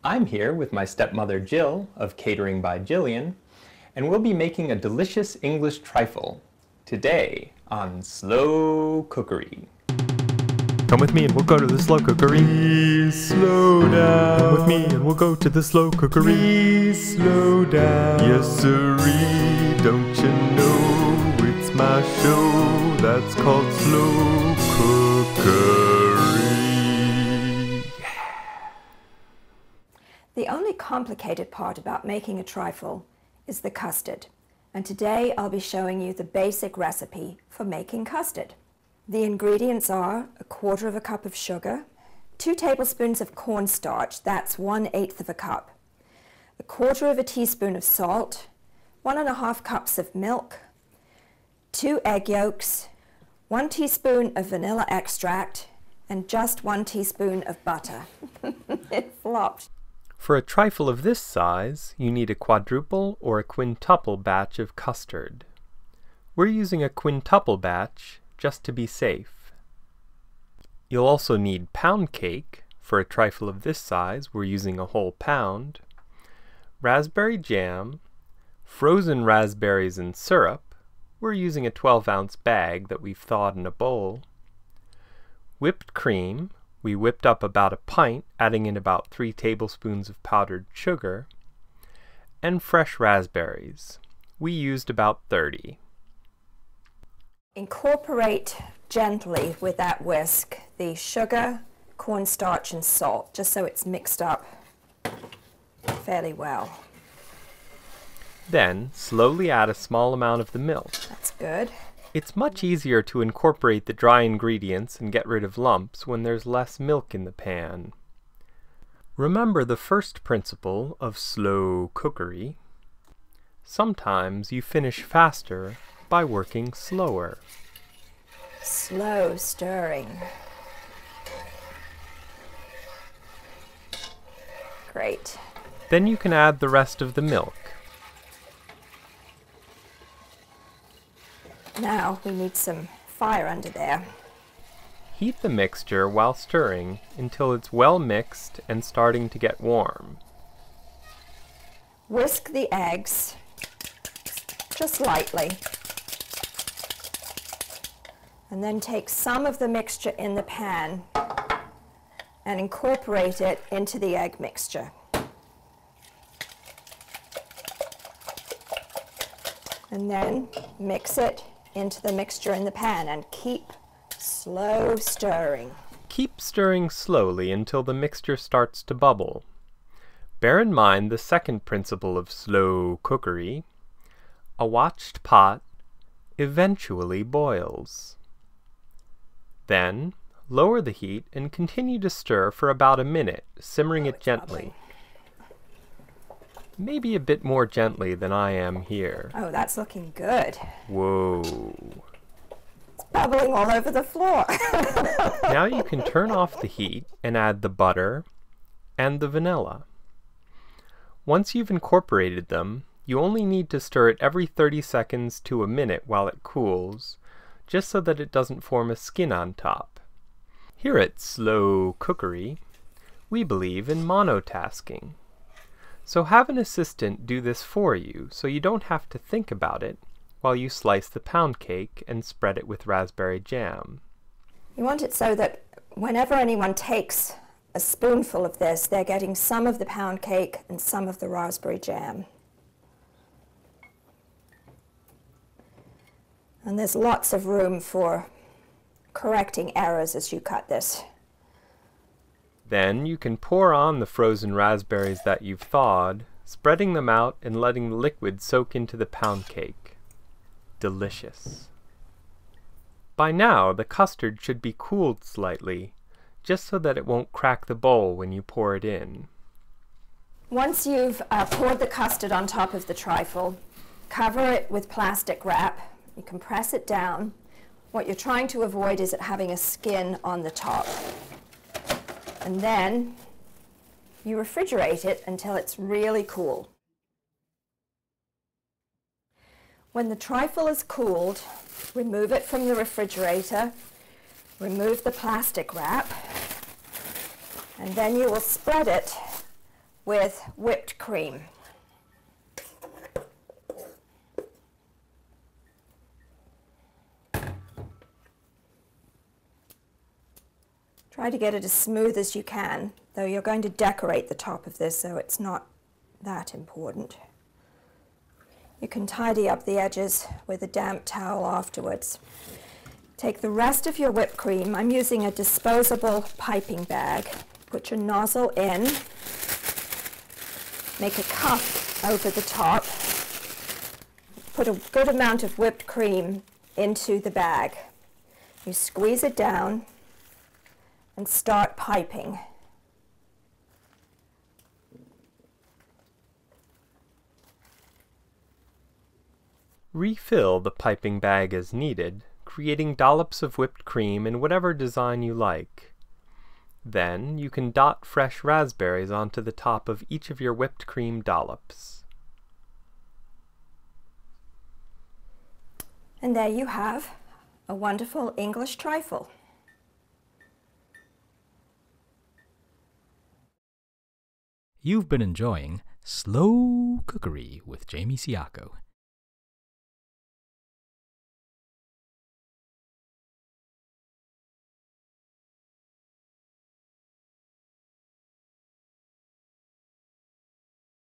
I'm here with my stepmother Jill of Catering by Jillian, and we'll be making a delicious English trifle today on Slow Cookery. Come with me and we'll go to the slow cookery. Please slow down. Come with me and we'll go to the slow cookery. Please slow down. Yes sirree, don't you know it's my show that's called Slow Cookery. The only complicated part about making a trifle is the custard, and today I'll be showing you the basic recipe for making custard. The ingredients are 1/4 cup of sugar, 2 tablespoons of cornstarch, that's 1/8 cup, 1/4 teaspoon of salt, 1½ cups of milk, 2 egg yolks, 1 teaspoon of vanilla extract, and just 1 teaspoon of butter. It flopped. For a trifle of this size, you need a quadruple or a quintuple batch of custard. We're using a quintuple batch just to be safe. You'll also need pound cake. For a trifle of this size, we're using a whole pound, raspberry jam, frozen raspberries and syrup. We're using a 12-ounce bag that we've thawed in a bowl, whipped cream. We whipped up about a pint, adding in about 3 tablespoons of powdered sugar, and fresh raspberries. We used about 30. Incorporate gently with that whisk the sugar, cornstarch, and salt, just so it's mixed up fairly well. Then, slowly add a small amount of the milk. That's good. It's much easier to incorporate the dry ingredients and get rid of lumps when there's less milk in the pan. Remember the first principle of slow cookery. Sometimes you finish faster by working slower. Slow stirring. Great. Then you can add the rest of the milk. Now we need some fire under there. Heat the mixture while stirring until it's well mixed and starting to get warm. Whisk the eggs just lightly, and then take some of the mixture in the pan and incorporate it into the egg mixture. And then mix it into the mixture in the pan and keep slow stirring. Keep stirring slowly until the mixture starts to bubble. Bear in mind the second principle of slow cookery. A watched pot eventually boils. Then, lower the heat and continue to stir for about a minute, simmering it gently. Maybe a bit more gently than I am here. Oh, that's looking good. Whoa. It's bubbling all over the floor. Now you can turn off the heat and add the butter and the vanilla. Once you've incorporated them, you only need to stir it every 30 seconds to a minute while it cools, just so that it doesn't form a skin on top. Here at Slow Cookery, we believe in monotasking. So have an assistant do this for you so you don't have to think about it while you slice the pound cake and spread it with raspberry jam. You want it so that whenever anyone takes a spoonful of this, they're getting some of the pound cake and some of the raspberry jam. And there's lots of room for correcting errors as you cut this. Then you can pour on the frozen raspberries that you've thawed, spreading them out and letting the liquid soak into the pound cake. Delicious. By now, the custard should be cooled slightly, just so that it won't crack the bowl when you pour it in. Once you've poured the custard on top of the trifle, cover it with plastic wrap. You can press it down. What you're trying to avoid is it having a skin on the top. And then you refrigerate it until it's really cool. When the trifle is cooled, remove it from the refrigerator, remove the plastic wrap, and then you will spread it with whipped cream. Try to get it as smooth as you can, though you're going to decorate the top of this, so it's not that important. You can tidy up the edges with a damp towel afterwards. Take the rest of your whipped cream. I'm using a disposable piping bag. Put your nozzle in. Make a cup over the top. Put a good amount of whipped cream into the bag. You squeeze it down and start piping. Refill the piping bag as needed, creating dollops of whipped cream in whatever design you like. Then you can dot fresh raspberries onto the top of each of your whipped cream dollops. And there you have a wonderful English trifle. You've been enjoying Slow Cookery with Jamie Siako.